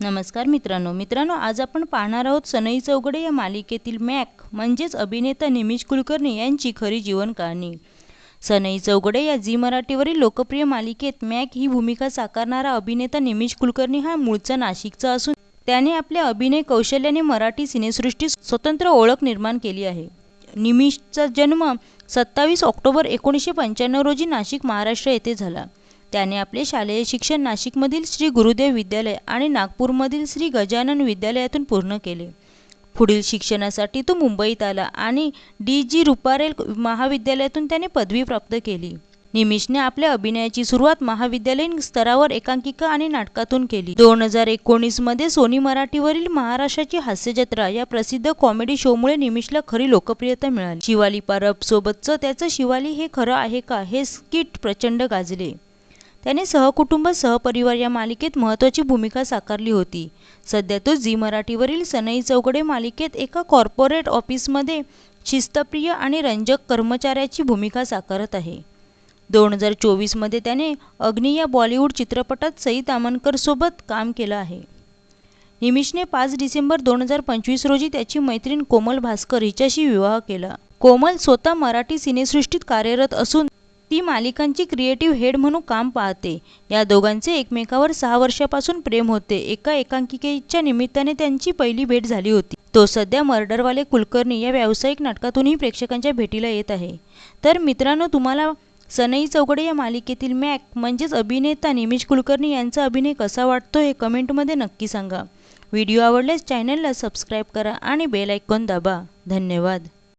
नमस्कार मित्रांनो, आज आपण पाहणार आहोत सनई चौघडे या मालिकेतील मॅक म्हणजेच अभिनेता निमिष कुलकर्णी यांची खरी जीवन कहाणी। सनई चौघडे या झी मराठीवरील लोकप्रिय मालिकेत मॅक ही भूमिका साकारणारा अभिनेता निमिष कुलकर्णी हा मूळचा नाशिकचा असून त्याने आपल्या अभिनय कौशल्याने मराठी सिनेसृष्टीत स्वतंत्र ओळख निर्माण केली आहे। निमिषचा जन्म 27 ऑक्टोबर 1995 रोजी नाशिक, महाराष्ट्र येथे झाला। त्याने आपले शालेय शिक्षण नाशिकमधील श्री गुरुदेव विद्यालय आणि नागपूरमधील श्री गजानन विद्यालयातून पूर्ण केले। पुढील शिक्षणासाठी तो मुंबईत आला आणि डी.जी. रुपारेल महाविद्यालयातून त्याने पदवी प्राप्त केली। निमिषने आपल्या अभिनयाची सुरुवात महाविद्यालयीन स्तरावर एकांकिका आणि नाटकातून केली। 2019 मध्ये सोनी मराठीवरील महाराष्ट्राची हास्यजत्रा या प्रसिद्ध कॉमेडी शोमुळे निमिषला खरी लोकप्रियता मिळाली। शिवाली परब सोबतचं त्याचं शिवाली हे खरं आहे का हे स्किट प्रचंड गाजले। त्याने सहकुटुंब सहपरिवार या मालिकेत महत्त्वाची भूमिका साकारली होती। सध्या तो झी मराठीवरील सनई चौघडे मालिकेत एका कॉर्पोरेट ऑफिसमध्ये शिस्तप्रिय आणि रंजक कर्मचाऱ्याची भूमिका साकारत आहे। 2024 मध्ये त्याने अग्नी या बॉलिवूड चित्रपटात सई ताम्हणकर सोबत काम केलं आहे। निमिषने 5 डिसेंबर 2025 रोजी त्याची मैत्रीण कोमल भास्कर हिच्याशी विवाह केला। कोमल स्वतः मराठी सिनेसृष्टीत कार्यरत असून ती मालिकांची क्रिएटिव्ह हेड म्हणून काम पाहते। या दोघांचे एकमेकावर 6 वर्षापासून प्रेम होते। एका एकांकिकेच्या निमित्ताने त्यांची पहिली भेट झाली होती। तो सध्या मर्डरवाले कुलकर्णी या व्यावसायिक नाटकातूनही प्रेक्षकांच्या भेटीला येत आहे। तर मित्रांनो, तुम्हाला सनई चौघडे या मालिकेतील मॅक म्हणजेच अभिनेता निमिष कुलकर्णी यांचा अभिनय कसा वाटतो हे कमेंटमध्ये नक्की सांगा। व्हिडिओ आवडल्यास चॅनलला सबस्क्राईब करा आणि बेल आयकॉन दाबा। धन्यवाद।